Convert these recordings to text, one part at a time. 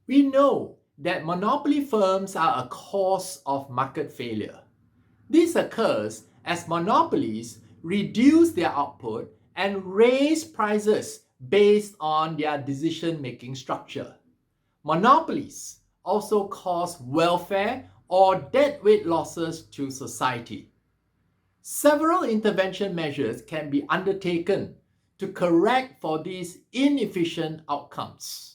We know that monopoly firms are a cause of market failure. This occurs as monopolies reduce their output and raise prices based on their decision-making structure. Monopolies also cause welfare or deadweight losses to society. Several intervention measures can be undertaken to correct for these inefficient outcomes.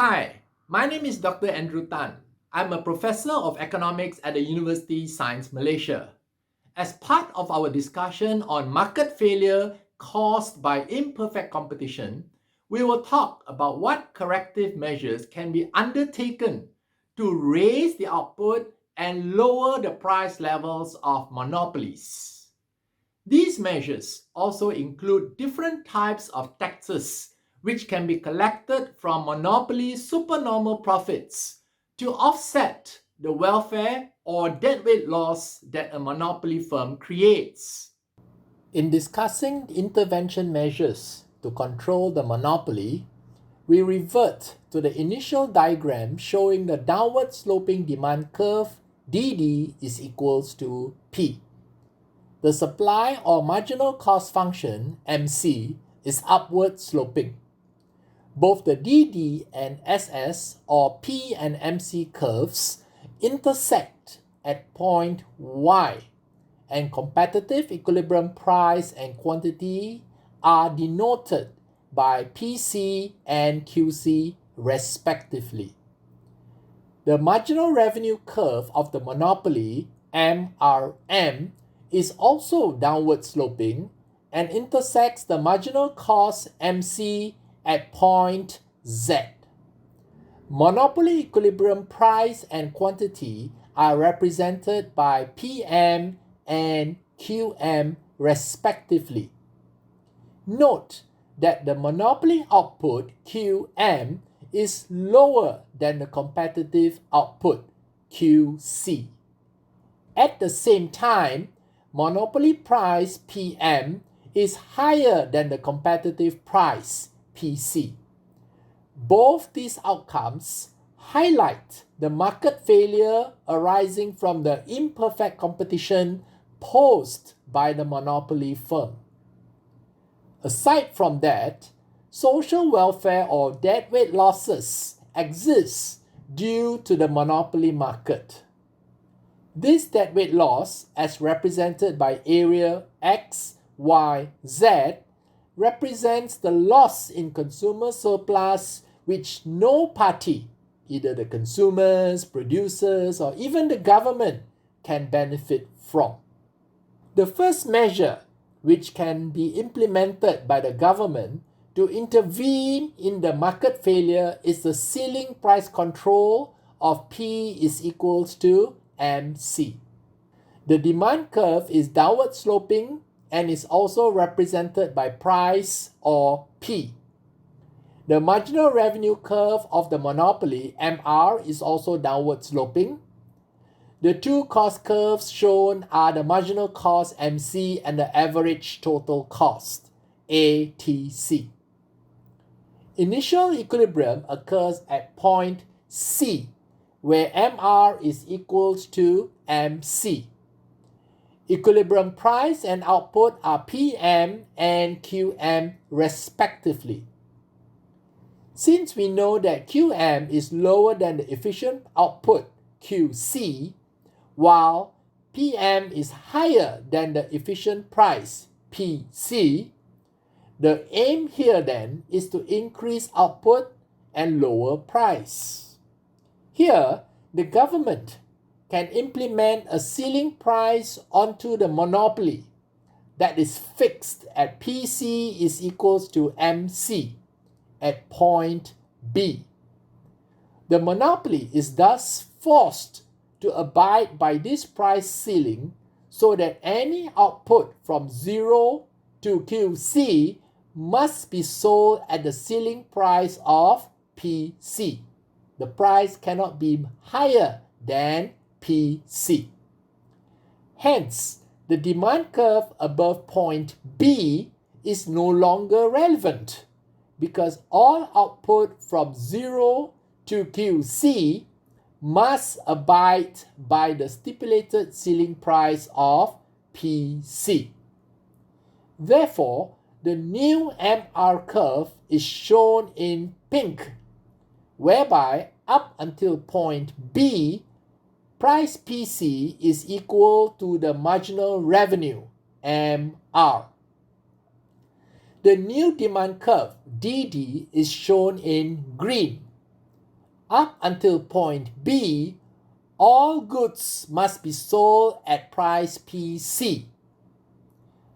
Hi, my name is Dr. Andrew Tan. I'm a professor of economics at the University Science Malaysia. As part of our discussion on market failure caused by imperfect competition, we will talk about what corrective measures can be undertaken to raise the output and lower the price levels of monopolies. These measures also include different types of taxes which can be collected from monopoly supernormal profits to offset the welfare or deadweight loss that a monopoly firm creates. In discussing intervention measures to control the monopoly, we revert to the initial diagram showing the downward sloping demand curve dd is equals to P. The supply or marginal cost function, MC, is upward sloping. Both the DD and SS or P and MC curves intersect at point Y, and competitive equilibrium price and quantity are denoted by PC and QC respectively. The marginal revenue curve of the monopoly, MRM, is also downward sloping and intersects the marginal cost MC at point Z. Monopoly equilibrium price and quantity are represented by PM and QM respectively. Note that the monopoly output QM is lower than the competitive output QC. At the same time, monopoly price PM is higher than the competitive price PC. Both these outcomes highlight the market failure arising from the imperfect competition posed by the monopoly firm. Aside from that, social welfare or deadweight losses exist due to the monopoly market. This deadweight loss, as represented by area X, Y, Z, represents the loss in consumer surplus which no party, either the consumers, producers, or even the government, can benefit from. The first measure which can be implemented by the government to intervene in the market failure is the ceiling price control of P is equals to MC. The demand curve is downward sloping and is also represented by price or P. The marginal revenue curve of the monopoly, MR, is also downward sloping. The two cost curves shown are the marginal cost MC and the average total cost, ATC. Initial equilibrium occurs at point C, where MR is equals to MC. Equilibrium price and output are PM and QM respectively. Since we know that QM is lower than the efficient output QC, while PM is higher than the efficient price PC, the aim here then is to increase output and lower price. Here, the government can implement a ceiling price onto the monopoly that is fixed at PC is equals to MC at point B. The monopoly is thus forced to abide by this price ceiling so that any output from 0 to QC must be sold at the ceiling price of PC. The price cannot be higher than PC. Hence, the demand curve above point B is no longer relevant because all output from 0 to QC must abide by the stipulated ceiling price of PC. Therefore, the new MR curve is shown in pink, whereby up until point B, price PC is equal to the marginal revenue, MR. The new demand curve, DD, is shown in green. Up until point B, all goods must be sold at price PC.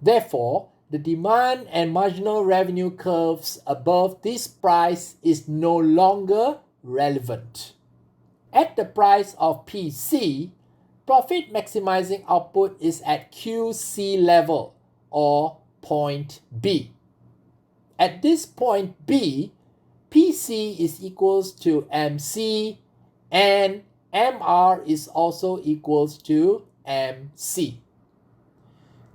Therefore, the demand and marginal revenue curves above this price is no longer relevant. At the price of PC, profit maximizing output is at QC level or point B. At this point B, PC is equals to MC and MR is also equals to MC.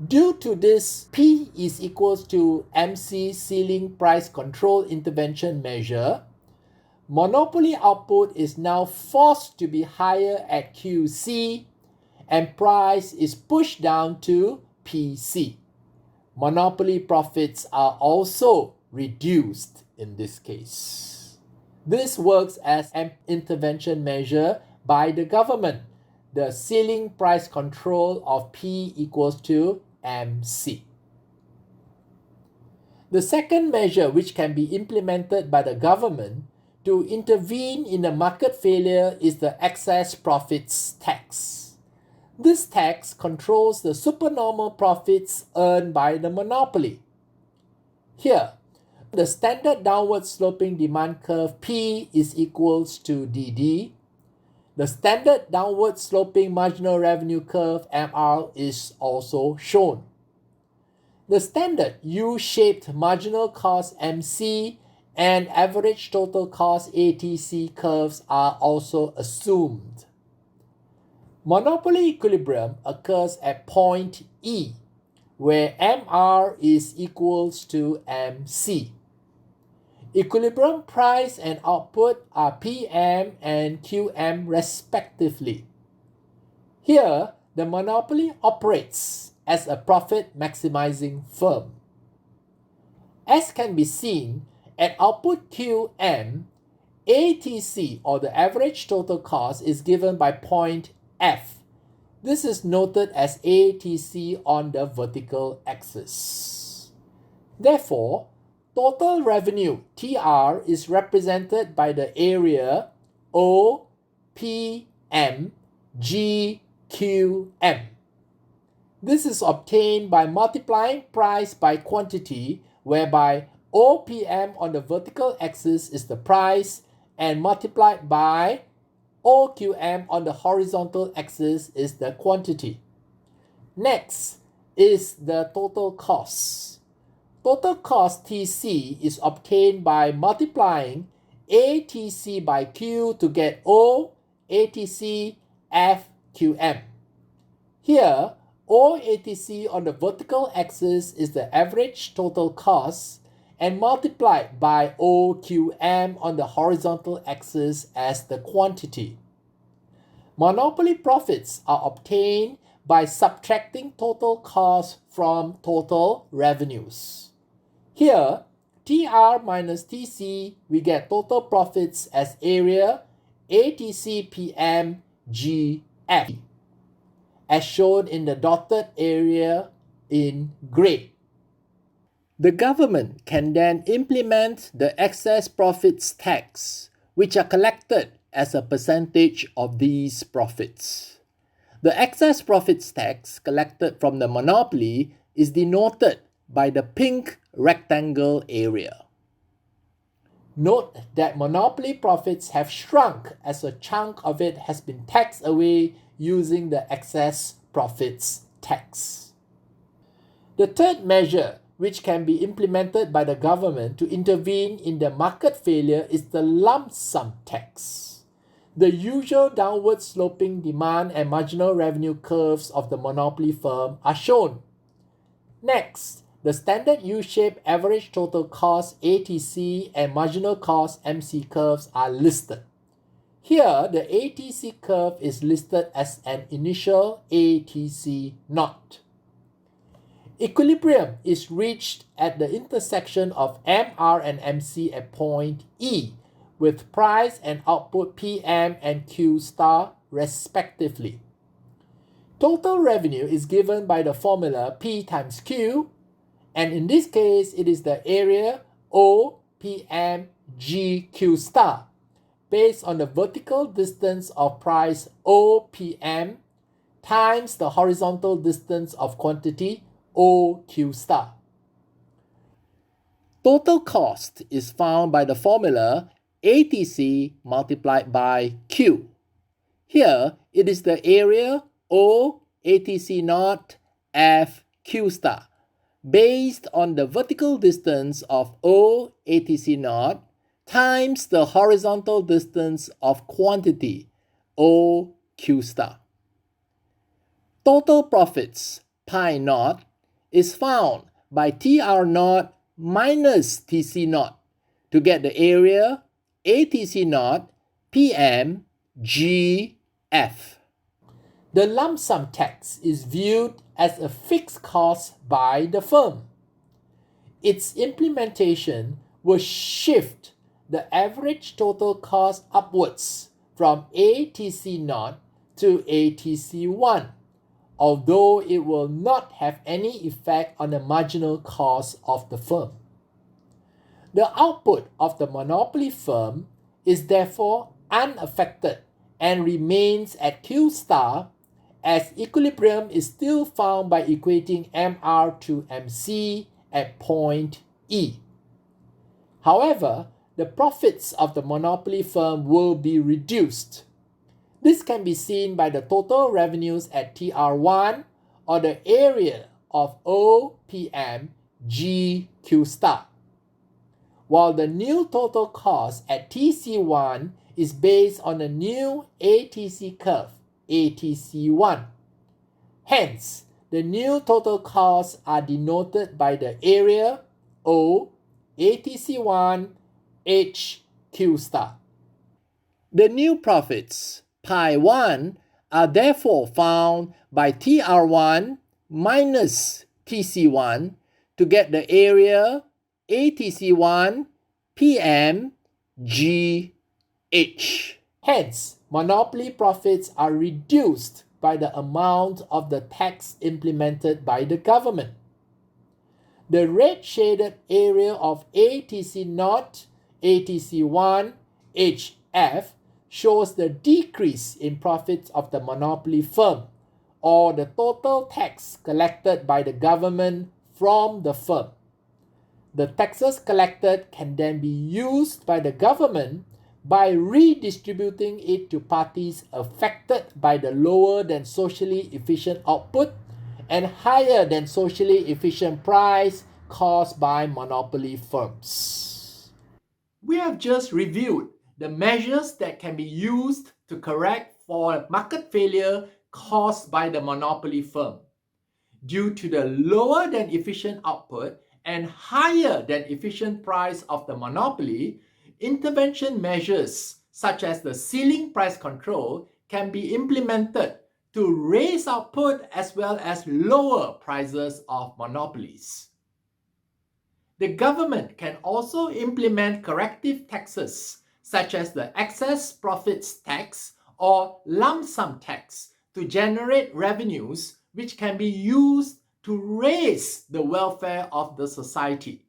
Due to this P is equals to MC ceiling price control intervention measure, monopoly output is now forced to be higher at QC and price is pushed down to PC. Monopoly profits are also reduced in this case. This works as an intervention measure by the government. The ceiling price control of P equals to MC. The second measure which can be implemented by the government to intervene in a market failure is the excess profits tax. This tax controls the supernormal profits earned by the monopoly. Here, the standard downward sloping demand curve P is equals to DD. The standard downward sloping marginal revenue curve MR is also shown. The standard U-shaped marginal cost MC and average total cost ATC curves are also assumed. Monopoly equilibrium occurs at point E, where MR is equals to MC. Equilibrium price and output are PM and QM respectively. Here, the monopoly operates as a profit maximizing firm. As can be seen, at output QM, ATC or the average total cost is given by point F. This is noted as ATC on the vertical axis. Therefore, total revenue TR is represented by the area OPM GQM. This is obtained by multiplying price by quantity, whereby OPM on the vertical axis is the price and multiplied by OQM on the horizontal axis is the quantity. Next is the total cost. Total cost TC is obtained by multiplying ATC by Q to get O, ATC, F, QM. Here, OATC on the vertical axis is the average total cost and multiplied by OQM on the horizontal axis as the quantity. Monopoly profits are obtained by subtracting total cost from total revenues. Here, TR minus TC, we get total profits as area ATC PM GF, as shown in the dotted area in gray. The government can then implement the excess profits tax, which are collected as a percentage of these profits. The excess profits tax collected from the monopoly is denoted by the pink rectangle area. Note that monopoly profits have shrunk as a chunk of it has been taxed away using the excess profits tax. The third measure which can be implemented by the government to intervene in the market failure is the lump sum tax. The usual downward sloping demand and marginal revenue curves of the monopoly firm are shown. Next, the standard U-shaped average total cost ATC and marginal cost MC curves are listed. Here, the ATC curve is listed as an initial ATC naught. Equilibrium is reached at the intersection of MR and MC at point E, with price and output PM and Q star respectively. Total revenue is given by the formula P times Q, and in this case it is the area O PM G Q star based on the vertical distance of price OPM times the horizontal distance of quantity OQ star. Total cost is found by the formula ATC multiplied by Q. Here it is the area O ATC naught F Q star based on the vertical distance of O ATC naught times the horizontal distance of quantity O Q star. Total profits pi naught is found by TR naught minus TC naught to get the area ATC naught PM GF. The lump sum tax is viewed as a fixed cost by the firm. Its implementation will shift the average total cost upwards from ATC naught to ATC1, although it will not have any effect on the marginal cost of the firm. The output of the monopoly firm is therefore unaffected and remains at Q star, as equilibrium is still found by equating MR to MC at point E. However, the profits of the monopoly firm will be reduced. This can be seen by the total revenues at TR1 or the area of OPM GQ star, while the new total cost at TC1 is based on the new ATC curve, ATC1. Hence, the new total costs are denoted by the area O ATC1 HQ star. The new profits pi 1 are therefore found by TR1 minus TC1 to get the area ATC1 PM GH. Hence, monopoly profits are reduced by the amount of the tax implemented by the government. The red shaded area of ATC naught, ATC1, HF shows the decrease in profits of the monopoly firm, or the total tax collected by the government from the firm. The taxes collected can then be used by the government by redistributing it to parties affected by the lower than socially efficient output and higher than socially efficient price caused by monopoly firms. We have just reviewed the measures that can be used to correct for market failure caused by the monopoly firm. Due to the lower than efficient output and higher than efficient price of the monopoly, intervention measures such as the ceiling price control can be implemented to raise output as well as lower prices of monopolies. The government can also implement corrective taxes such as the excess profits tax or lump sum tax to generate revenues which can be used to raise the welfare of the society.